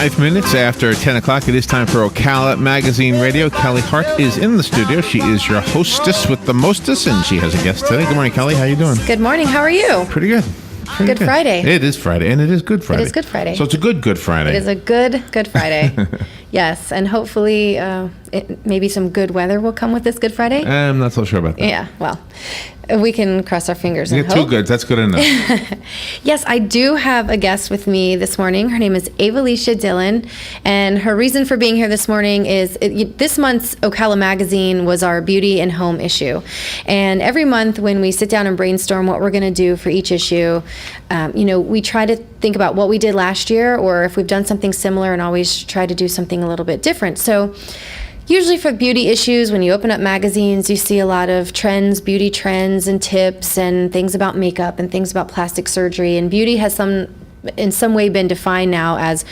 5 minutes after 10 o'clock, it is time for Ocala Magazine Radio. Kelly Hart is in the studio. She is your hostess with the mostess, and she has a guest today. Good morning, Kelly. How you doing? Good morning. How are you? Pretty good. Good Friday. It is Friday, and it is Good Friday. It is Good Friday. So it's a good Friday. It is a good Friday. Yes, and hopefully maybe some good weather will come with this Good Friday. I'm not so sure about that. Yeah, well, we can cross our fingers and You get hope. two goods. That's good enough. Yes, I do have a guest with me this morning. Her name is Avalicia Dillon, and her reason for being here this morning is this month's Ocala Magazine was our beauty and home issue. And every month when we sit down and brainstorm what we're going to do for each issue, we try to think about what we did last year or if we've done something similar, and always try to do something a little bit different. So usually for beauty issues, when you open up magazines, you see a lot of trends, beauty trends and tips and things about makeup and things about plastic surgery. And beauty has in some way been defined now as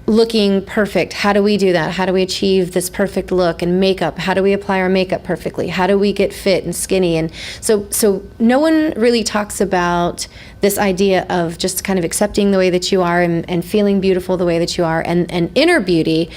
looking perfect. How do we do that? How do we achieve this perfect look? And makeup, how do we apply our makeup perfectly? How do we get fit and skinny? And so no one really talks about this idea of just kind of accepting the way that you are and feeling beautiful the way that you are and inner beauty.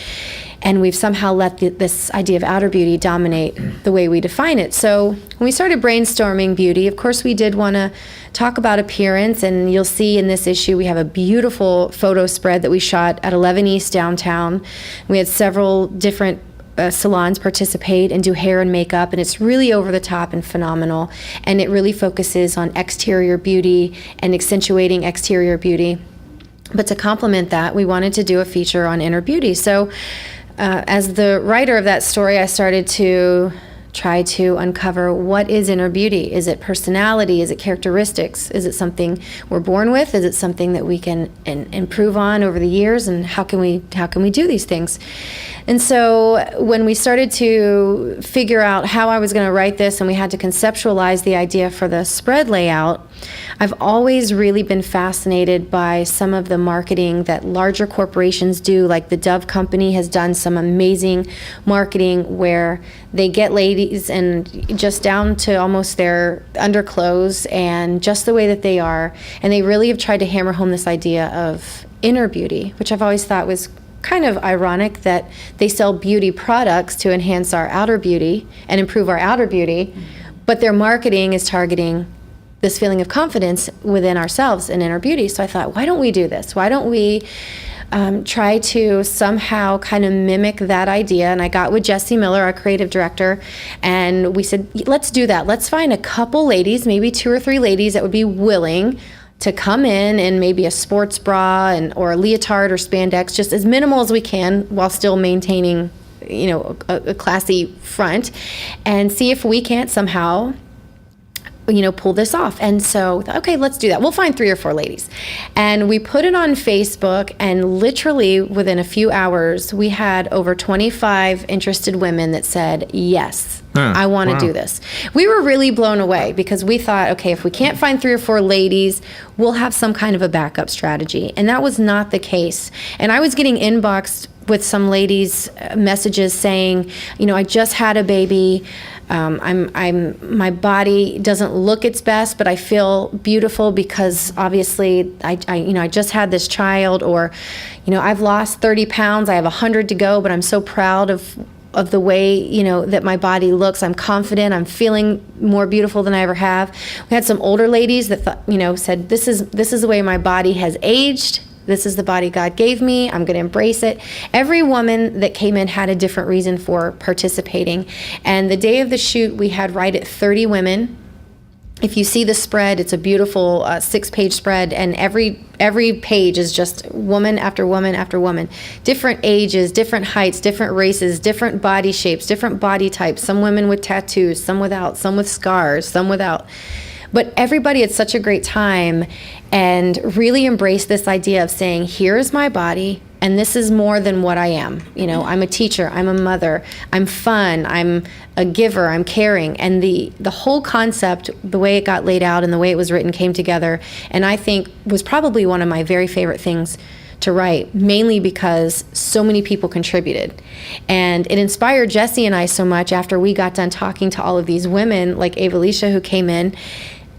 And we've somehow let this idea of outer beauty dominate the way we define it. So when we started brainstorming beauty, of course we did want to talk about appearance. And you'll see in this issue we have a beautiful photo spread that we shot at 11 East downtown. We had several different salons participate and do hair and makeup, and it's really over the top and phenomenal. And it really focuses on exterior beauty and accentuating exterior beauty. But to complement that, we wanted to do a feature on inner beauty. So as the writer of that story, I started to try to uncover what is inner beauty. Is it personality? Is it characteristics? Is it something we're born with? Is it something that we can improve on over the years? And how can we do these things? And so when we started to figure out how I was going to write this, and we had to conceptualize the idea for the spread layout, I've always really been fascinated by some of the marketing that larger corporations do. Like the Dove Company has done some amazing marketing where they get ladies and just down to almost their underclothes and just the way that they are. And they really have tried to hammer home this idea of inner beauty, which I've always thought was kind of ironic that they sell beauty products to enhance our outer beauty and improve our outer beauty, but their marketing is targeting this feeling of confidence within ourselves and inner beauty. So I thought, why don't we do this? Why don't we try to somehow kind of mimic that idea? And I got with Jessie Miller, our creative director, and we said, let's do that. Let's find a couple ladies, maybe 2 or 3 ladies that would be willing to come in maybe a sports bra or a leotard or spandex, just as minimal as we can while still maintaining, a classy front, and see if we can't somehow pull this off. And so, okay, let's do that. We'll find 3 or 4 ladies. And we put it on Facebook, and literally within a few hours, we had over 25 interested women that said, yes, I want to do this. We were really blown away because we thought, okay, if we can't find 3 or 4 ladies, we'll have some kind of a backup strategy. And that was not the case. And I was getting inboxed with some ladies' messages saying, I just had a baby. My body doesn't look its best, but I feel beautiful because obviously I just had this child, or, I've lost 30 pounds. I have 100 to go, but I'm so proud of the way, that my body looks. I'm confident. I'm feeling more beautiful than I ever have. We had some older ladies that thought, said, this is the way my body has aged. This is the body God gave me. I'm going to embrace it. Every woman that came in had a different reason for participating. And the day of the shoot, we had right at 30 women. If you see the spread, it's a beautiful 6-page spread, and every page is just woman after woman after woman. Different ages, different heights, different races, different body shapes, different body types. Some women with tattoos, some without, some with scars, some without. But everybody had such a great time and really embraced this idea of saying, here's my body, and this is more than what I am. I'm a teacher, I'm a mother, I'm fun, I'm a giver, I'm caring. And the whole concept, the way it got laid out and the way it was written came together, and I think was probably one of my very favorite things to write, mainly because so many people contributed. And it inspired Jessie and I so much after we got done talking to all of these women, like Avalicia, who came in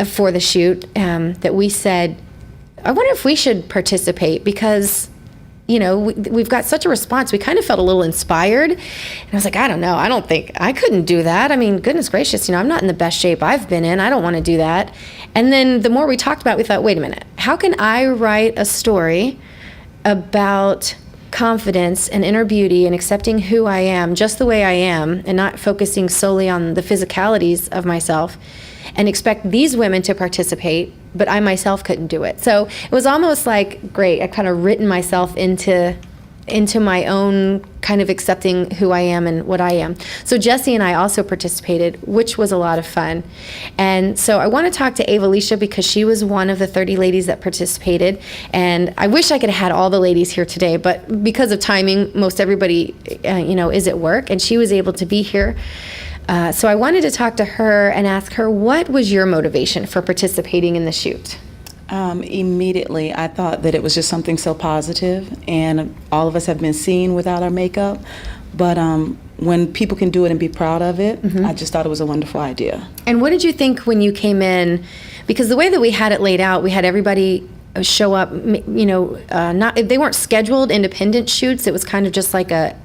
for the shoot, that we said, I wonder if we should participate, because we've got such a response. We kind of felt a little inspired. And I was like, I don't know. I don't think I couldn't do that. I mean, goodness gracious, I'm not in the best shape I've been in. I don't want to do that. And then the more we talked about it, we thought, wait a minute, how can I write a story about confidence and inner beauty and accepting who I am just the way I am and not focusing solely on the physicalities of myself, and expect these women to participate, but I myself couldn't do it. So it was almost like, great, I kind of written myself into my own kind of accepting who I am and what I am. So Jesse and I also participated, which was a lot of fun. And so I want to talk to Ava Alicia because she was one of the 30 ladies that participated. And I wish I could have had all the ladies here today, but because of timing, most everybody, is at work, and she was able to be here. So I wanted to talk to her and ask her, what was your motivation for participating in the shoot? Immediately, I thought that it was just something so positive, and all of us have been seen without our makeup, but when people can do it and be proud of it, I just thought it was a wonderful idea. And what did you think when you came in? Because the way that we had it laid out, we had everybody show up, they weren't scheduled independent shoots. It was kind of just like a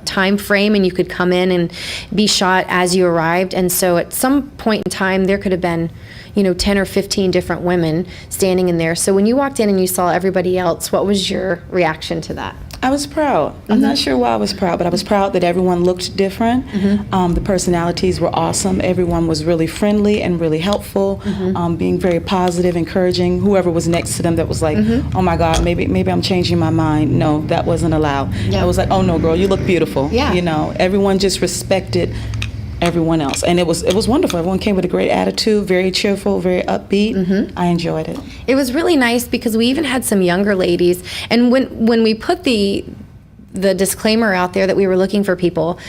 time frame, and you could come in and be shot as you arrived. And so at some point in time, there could have been 10 or 15 different women standing in there. So when you walked in and you saw everybody else, what was your reaction to that? I was proud. I'm not sure why I was proud, but I was proud that everyone looked different. The personalities were awesome. Everyone was really friendly and really helpful, being very positive, encouraging. Whoever was next to them that was like, oh my God, maybe I'm changing my mind. No, that wasn't allowed. Yeah. I was like, oh no, girl, you look beautiful. Yeah. Everyone just respected everyone else, and it was wonderful. Everyone came with a great attitude, very cheerful, very upbeat. I enjoyed it. It was really nice because we even had some younger ladies, and when we put the disclaimer out there that we were looking for people,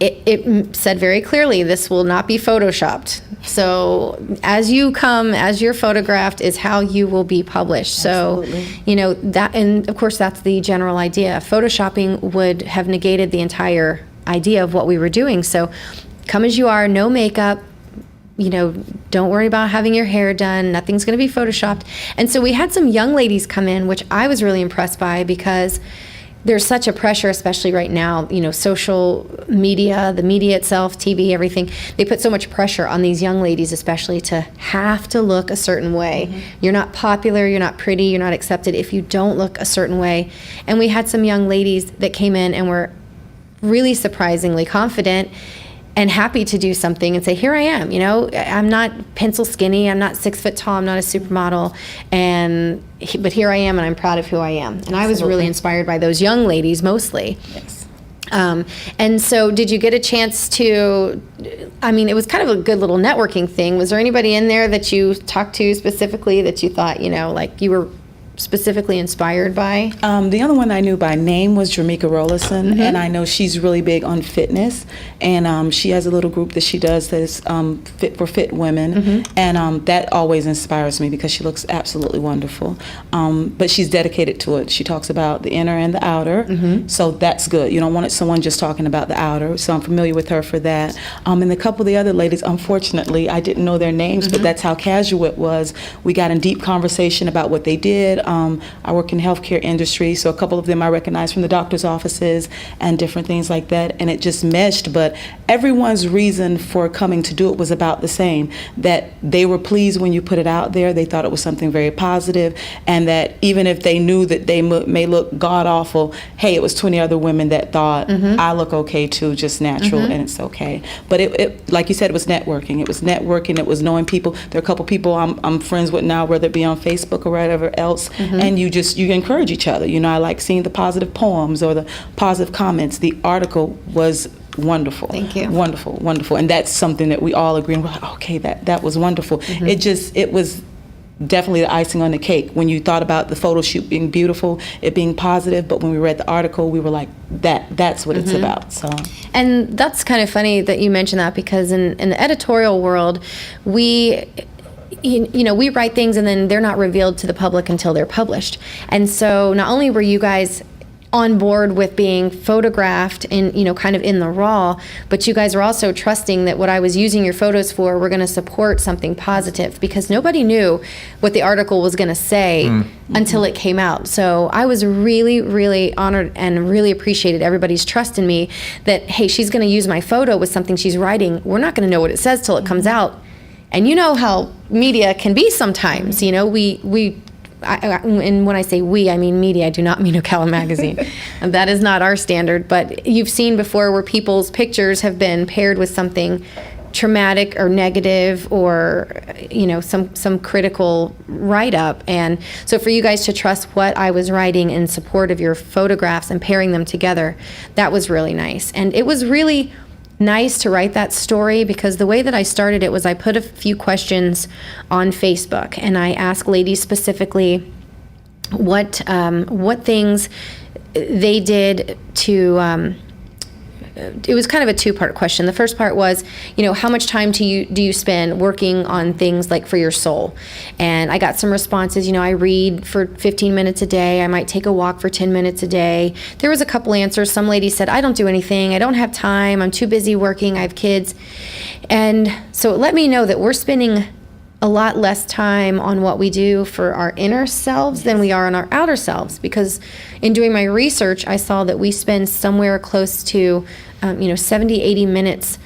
it said very clearly, this will not be photoshopped. So as you come, as you're photographed, is how you will be published. Absolutely. So that, and of course that's the general idea. Photoshopping would have negated the entire idea of what we were doing. So come as you are, no makeup, don't worry about having your hair done, nothing's going to be photoshopped. And so we had some young ladies come in, which I was really impressed by, because there's such a pressure, especially right now, social media, the media itself, TV, everything. They put so much pressure on these young ladies, especially, to have to look a certain way. You're not popular, you're not pretty, you're not accepted if you don't look a certain way. And we had some young ladies that came in and were really surprisingly confident and happy to do something and say, here I am, I'm not pencil skinny, I'm not 6 foot tall, I'm not a supermodel, but here I am, and I'm proud of who I am. And I was really inspired by those young ladies mostly. Yes. And so did you get a chance to, it was kind of a good little networking thing. Was there anybody in there that you talked to specifically that you thought, like you were specifically inspired by? The other one I knew by name was Jamaica Rollison, and I know she's really big on fitness, and she has a little group that she does that is Fit for Fit Women, and that always inspires me because she looks absolutely wonderful. But she's dedicated to it. She talks about the inner and the outer, so that's good. You don't want someone just talking about the outer, so I'm familiar with her for that. And a couple of the other ladies, unfortunately, I didn't know their names, but that's how casual it was. We got in deep conversation about what they did. I work in the healthcare industry, so a couple of them I recognize from the doctor's offices and different things like that, and it just meshed. But everyone's reason for coming to do it was about the same, that they were pleased when you put it out there. They thought it was something very positive, and that even if they knew that they may look god-awful, hey, it was 20 other women that thought, I look okay too, just natural, and it's okay. But it, like you said, it was networking. It was networking. It was knowing people. There are a couple people I'm friends with now, whether it be on Facebook or whatever else, and you encourage each other. I like seeing the positive poems or the positive comments. The article was wonderful. Thank you. Wonderful, wonderful. And that's something that we all agree on. We're like, okay, that was wonderful. It was definitely the icing on the cake when you thought about the photo shoot being beautiful, it being positive, but when we read the article, we were like, that's what it's about. So, and that's kind of funny that you mentioned that, because in the editorial world, we write things and then they're not revealed to the public until they're published. And so not only were you guys on board with being photographed in, kind of in the raw, but you guys are also trusting that what I was using your photos for were going to support something positive, because nobody knew what the article was going to say until it came out. So I was really, really honored and really appreciated everybody's trust in me that, hey, she's going to use my photo with something she's writing. We're not going to know what it says till it comes out. And you know how media can be sometimes, and when I say we, I mean media. I do not mean Ocala Magazine. That is not our standard. But you've seen before where people's pictures have been paired with something traumatic or negative, or some critical write-up. And so for you guys to trust what I was writing in support of your photographs and pairing them together, that was really nice. And it was really nice to write that story, because the way that I started it was I put a few questions on Facebook, and I asked ladies specifically what things they did to it was kind of a two-part question. The first part was, how much time do you spend working on things like for your soul? And I got some responses. I read for 15 minutes a day. I might take a walk for 10 minutes a day. There was a couple answers. Some ladies said, I don't do anything. I don't have time. I'm too busy working. I have kids. And so it let me know that we're spending a lot less time on what we do for our inner selves than we are on our outer selves, because in doing my research, I saw that we spend somewhere close to 70, 80 minutes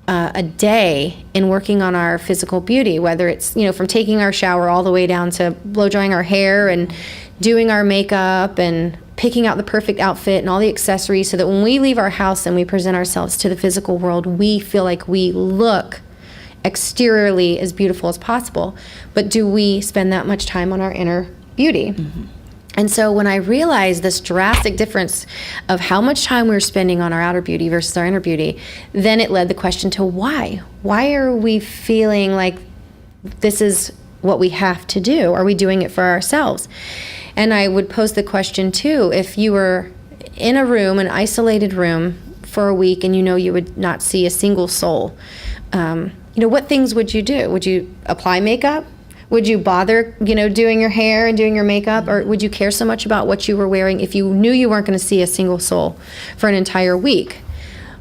a day in working on our physical beauty, whether it's, from taking our shower all the way down to blow drying our hair and doing our makeup and picking out the perfect outfit and all the accessories, so that when we leave our house and we present ourselves to the physical world, we feel like we look exteriorly as beautiful as possible. But do we spend that much time on our inner beauty? And so when I realized this drastic difference of how much time we were spending on our outer beauty versus our inner beauty, then it led the question to why? Why are we feeling like this is what we have to do? Are we doing it for ourselves? And I would pose the question too, if you were in a room, an isolated room for a week, and you would not see a single soul, what things would you do? Would you apply makeup? Would you bother, doing your hair and doing your makeup? Or would you care so much about what you were wearing if you knew you weren't going to see a single soul for an entire week?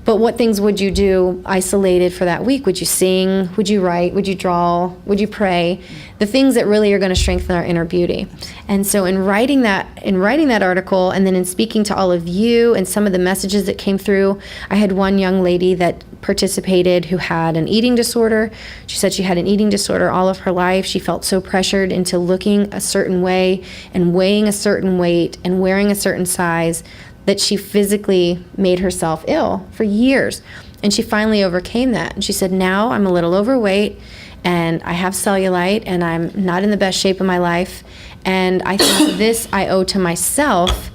But what things would you do isolated for that week? Would you sing? Would you write? Would you draw? Would you pray? The things that really are going to strengthen our inner beauty. And so in writing that article, and then in speaking to all of you and some of the messages that came through, I had one young lady that participated who had an eating disorder. She said she had an eating disorder all of her life. She felt so pressured into looking a certain way and weighing a certain weight and wearing a certain size that she physically made herself ill for years. And she finally overcame that. And she said, now I'm a little overweight and I have cellulite and I'm not in the best shape of my life. And I think this I owe to myself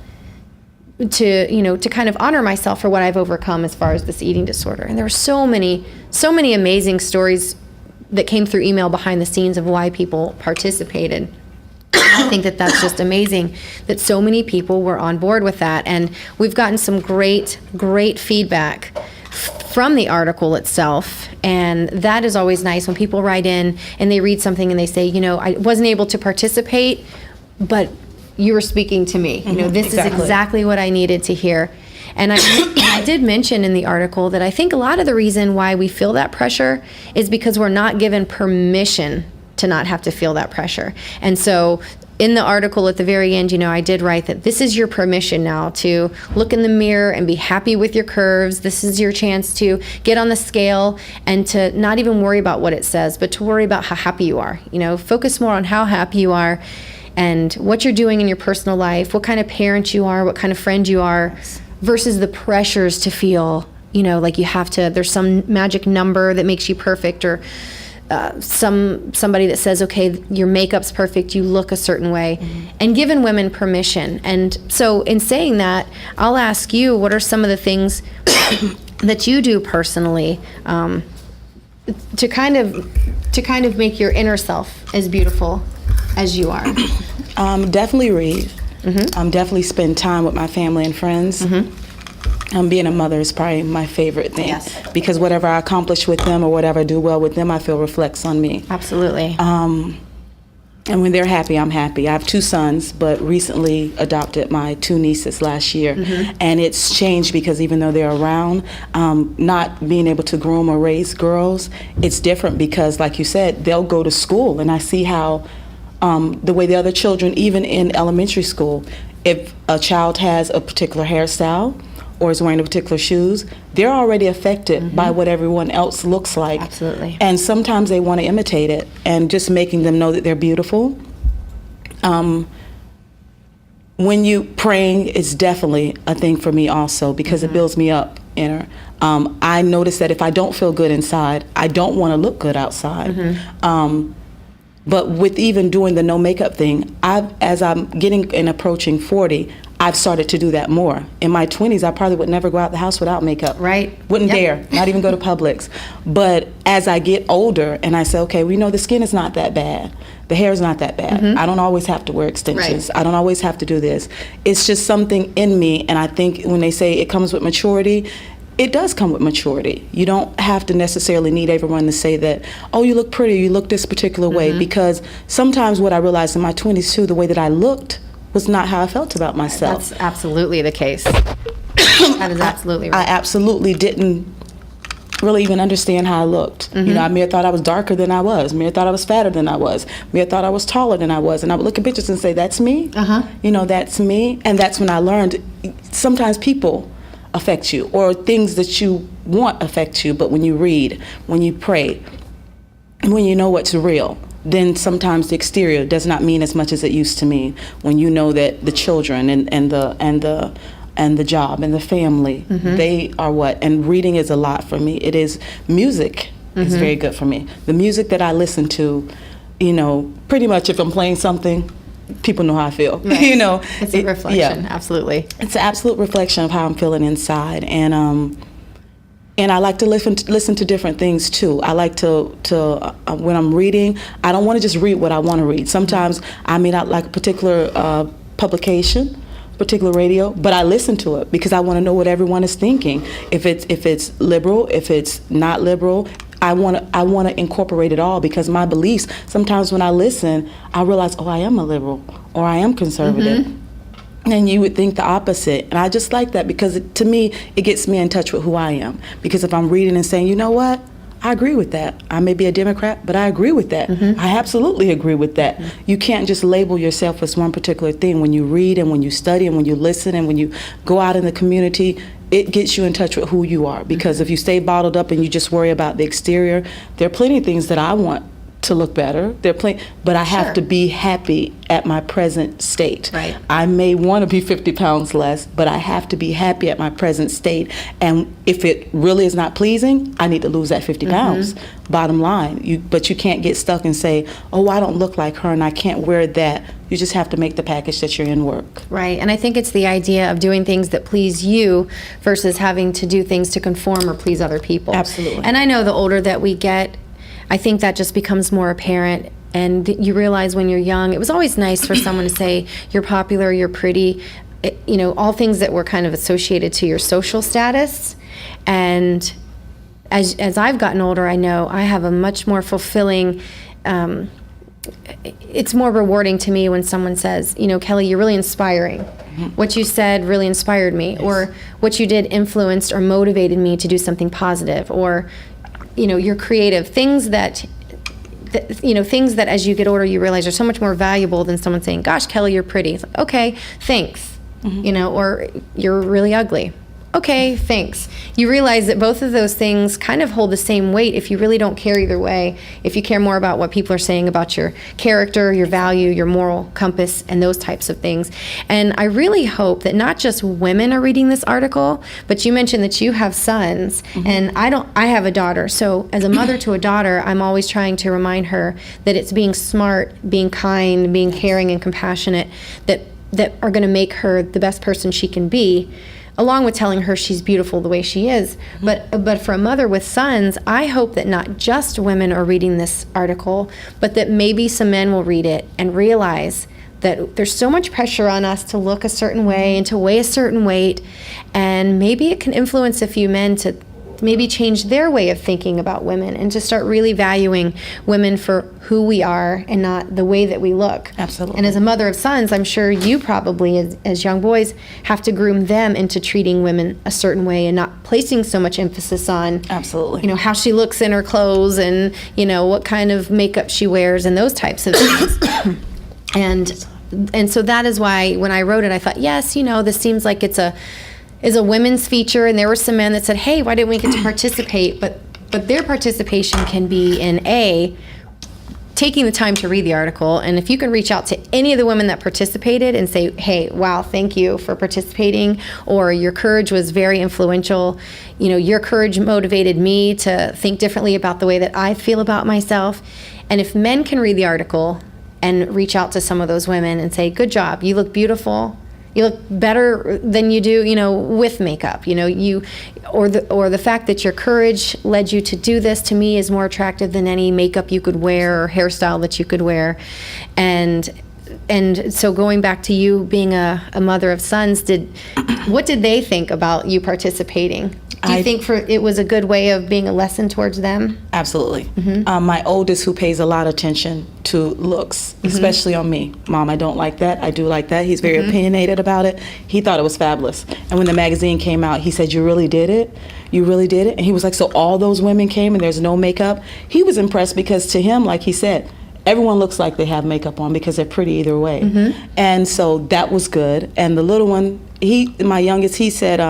to kind of honor myself for what I've overcome as far as this eating disorder. And there were so many amazing stories that came through email behind the scenes of why people participated. I think that that's just amazing that so many people were on board with that. And we've gotten some great feedback from the article itself. And that is always nice when people write in and they read something and they say, I wasn't able to participate, but you were speaking to me. This is exactly what I needed to hear. And I did mention in the article that I think a lot of the reason why we feel that pressure is because we're not given permission to not have to feel that pressure. And so in the article at the very end, I did write that this is your permission now to look in the mirror and be happy with your curves. This is your chance to get on the scale and to not even worry about what it says, but to worry about how happy you are. Focus more on how happy you are and what you're doing in your personal life, what kind of parent you are, what kind of friend you are, versus the pressures to feel, like you have to, there's some magic number that makes you perfect, or somebody that says, okay, your makeup's perfect, you look a certain way, and giving women permission. And so in saying that, I'll ask you, what are some of the things that you do personally to kind of make your inner self as beautiful as you are? Definitely read. Definitely spend time with my family and friends. Being a mother is probably my favorite thing. Yes. Because whatever I accomplish with them or whatever I do well with them, I feel reflects on me. Absolutely. And when they're happy, I'm happy. I have 2 sons, but recently adopted my 2 nieces last year. And it's changed because even though they're around, not being able to groom or raise girls, it's different because, like you said, they'll go to school. And I see how the way the other children, even in elementary school, if a child has a particular hairstyle or is wearing a particular shoes, they're already affected by what everyone else looks like. Absolutely. And sometimes they want to imitate it, and just making them know that they're beautiful. When you praying is definitely a thing for me also, because it builds me up inner. I notice that if I don't feel good inside, I don't want to look good outside. But with even doing the no makeup thing, as I'm getting and approaching 40, I've started to do that more. In my 20s, I probably would never go out the house without makeup. Right. Wouldn't dare, not even go to Publix. But as I get older and I say, okay, we know the skin is not that bad. The hair is not that bad. I don't always have to wear extensions. Right. I don't always have to do this. It's just something in me, and I think when they say it comes with maturity, it does come with maturity. You don't have to necessarily need everyone to say that, oh, you look pretty, you look this particular way, because sometimes what I realized in my 20s too, the way that I looked was not how I felt about myself. That's absolutely the case. That is absolutely I right. absolutely didn't really even understand how I looked. You know, I may have thought I was darker than I was. May have thought I was fatter than I was. May have thought I was taller than I was. And I would look at pictures and say, that's me? You know, that's me. And that's when I learned sometimes people affect you, or things that you want affect you. But when you read, when you pray, when you know what's real, then sometimes the exterior does not mean as much as it used to mean. When you know that the children and the job and the family, they are what. And reading is a lot for me. It is music. Is very good for me. The music that I listen to, you know, pretty much if I'm playing something, people know how I feel. Right. You know, It's a reflection. Absolutely. It's an absolute reflection of how I'm feeling inside, and I like to listen to different things too. I like to when I'm reading, I don't want to just read what I want to read. Sometimes I may not like a particular publication, particular radio, but I listen to it because I want to know what everyone is thinking. If it's liberal, if it's not liberal. I want to incorporate it all, because my beliefs, sometimes when I listen, I realize, oh, I am a liberal or I am conservative. And you would think the opposite. And I just like that because to me, it gets me in touch with who I am. Because if I'm reading and saying, you know what, I agree with that. I may be a Democrat, but I agree with that. I absolutely agree with that. You can't just label yourself as one particular thing. When you read and when you study and when you listen and when you go out in the community, it gets you in touch with who you are. Because if you stay bottled up and you just worry about the exterior, there are plenty of things that I want to look better. But I have to be happy at my present state. Right. I may want to be 50 pounds less, but I have to be happy at my present state. And if it really is not pleasing, I need to lose that 50 pounds. Bottom line. But you can't get stuck and say, oh, I don't look like her and I can't wear that. You just have to make the package that you're in work. Right. And I think it's the idea of doing things that please you versus having to do things to conform or please other people. Absolutely. And I know the older that we get, I think that just becomes more apparent. And you realize when you're young, it was always nice for someone to say, you're popular, you're pretty, you know, all things that were kind of associated to your social status. And as I've gotten older, I know I have a much more fulfilling, it's more rewarding to me when someone says, you know, Kelly, you're really inspiring. What you said really inspired me. Yes. Or what you did influenced or motivated me to do something positive. Or, you know, you're creative. Things that as you get older, you realize are so much more valuable than someone saying, gosh, Kelly, you're pretty. It's like, okay, thanks. You know, or you're really ugly. Okay, thanks. You realize that both of those things kind of hold the same weight if you really don't care either way. If you care more about what people are saying about your character, your value, your moral compass, and those types of things. And I really hope that not just women are reading this article, but you mentioned that you have sons, and I have a daughter. So as a mother to a daughter, I'm always trying to remind her that it's being smart, being kind, being caring and compassionate that are going to make her the best person she can be, along with telling her she's beautiful the way she is. But for a mother with sons, I hope that not just women are reading this article, but that maybe some men will read it and realize that there's so much pressure on us to look a certain way and to weigh a certain weight, and maybe it can influence a few men to maybe change their way of thinking about women and to start really valuing women for who we are and not the way that we look. Absolutely. And as a mother of sons, I'm sure you probably, as young boys, have to groom them into treating women a certain way and not placing so much emphasis on, Absolutely. you know, how she looks in her clothes and, you know, what kind of makeup she wears and those types of things. And so that is why when I wrote it, I thought, yes, you know, this seems like it's a women's feature, and there were some men that said, hey, why didn't we get to participate? But their participation can be in taking the time to read the article, and if you can reach out to any of the women that participated and say, hey, wow, thank you for participating, or your courage was very influential, you know, your courage motivated me to think differently about the way that I feel about myself. And if men can read the article and reach out to some of those women and say, good job, you look beautiful, you look better than you do, you know, with makeup, you know, or the fact that your courage led you to do this, to me, is more attractive than any makeup you could wear or hairstyle that you could wear. And so going back to you being a mother of sons, what did they think about you participating? Do you think it was a good way of being a lesson towards them? Absolutely. My oldest, who pays a lot of attention to looks, especially on me. Mom, I don't like that. I do like that. He's very opinionated about it. He thought it was fabulous. And when the magazine came out, he said, you really did it? You really did it? And he was like, so all those women came and there's no makeup? He was impressed because to him, like he said, everyone looks like they have makeup on because they're pretty either way. And so that was good. And the little one, my youngest, he said,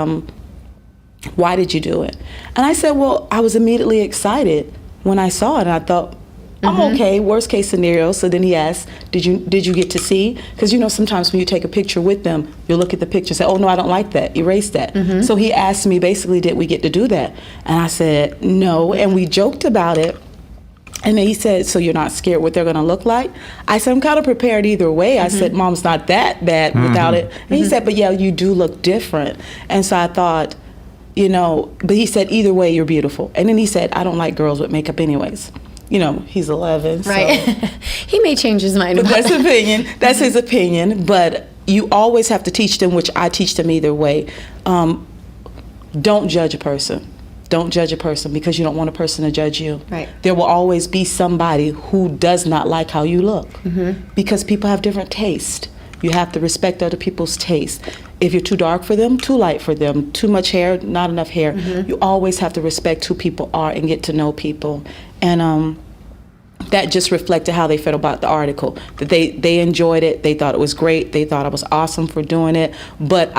why did you do it? And I said, well, I was immediately excited when I saw it. And I thought, I'm okay, worst case scenario. So then he asked, did you get to see? Because, you know, sometimes when you take a picture with them, you'll look at the picture and say, oh, no, I don't like that. Erase that. So he asked me, basically, did we get to do that? And I said, no. And we joked about it. And then he said, so you're not scared what they're going to look like? I said, I'm kind of prepared either way. I said, Mom's not that bad without it. And he said, but yeah, you do look different. And so I thought, you know, but he said, either way, you're beautiful. And then he said, I don't like girls with makeup anyways. You know, he's 11. Right. So. He may change his mind. But that's his opinion. That's his opinion. But you always have to teach them, which I teach them either way. Don't judge a person. Don't judge a person because you don't want a person to judge you. Right. There will always be somebody who does not like how you look because people have different taste. You have to respect other people's taste. If you're too dark for them, too light for them, too much hair, not enough hair, you always have to respect who people are and get to know people. And that just reflected how they felt about the article. That they enjoyed it, they thought it was great, they thought I was awesome for doing it. But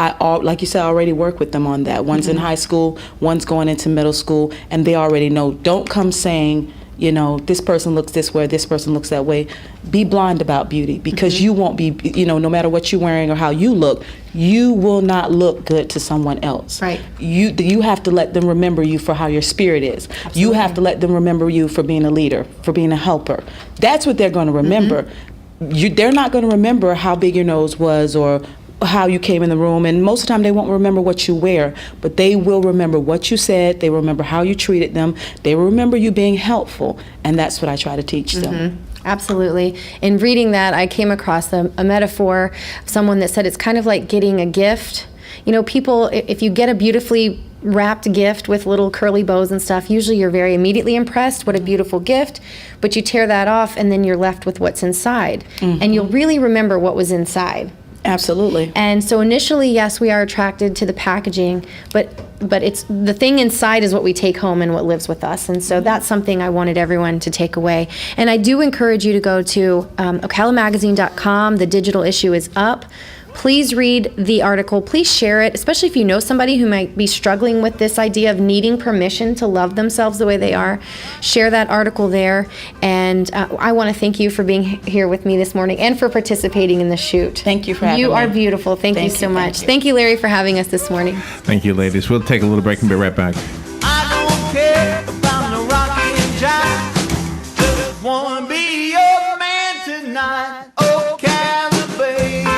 like you said, I already work with them on that. One's in high school, one's going into middle school, and they already know, don't come saying, you know, this person looks this way, this person looks that way. Be blind about beauty because you won't be, you know, no matter what you're wearing or how you look, you will not look good to someone else. Right. You have to let them remember you for how your spirit is. Absolutely. You have to let them remember you for being a leader, for being a helper. That's what they're going to remember. They're not going to remember how big your nose was or how you came in the room, and most of the time they won't remember what you wear, but they will remember what you said, they will remember how you treated them, they will remember you being helpful, and that's what I try to teach them. Absolutely. In reading that, I came across a metaphor of someone that said it's kind of like getting a gift. You know, people, if you get a beautifully wrapped gift with little curly bows and stuff, usually you're very immediately impressed, what a beautiful gift, but you tear that off and then you're left with what's inside, and you'll really remember what was inside. Absolutely. And so initially, yes, we are attracted to the packaging, but it's the thing inside is what we take home and what lives with us. And so that's something I wanted everyone to take away. And I do encourage you to go to ocalamagazine.com. The digital issue is up. Please read the article. Please share it, especially if you know somebody who might be struggling with this idea of needing permission to love themselves the way they are. Share that article there. And I want to thank you for being here with me this morning and for participating in the shoot. Thank you for having me. You are beautiful. Thank you so much. Thank you, Larry, for having us this morning. Thank you, ladies. We'll take a little break and be right back. I don't care about no rocking and jive. Just wanna be your man tonight. Ocala, baby.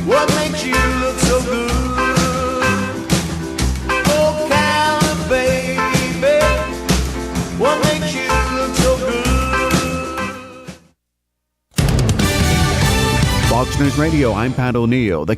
What makes you look so good? Ocala, baby. What makes you look so good? Fox News Radio, I'm Pat O'Neill. The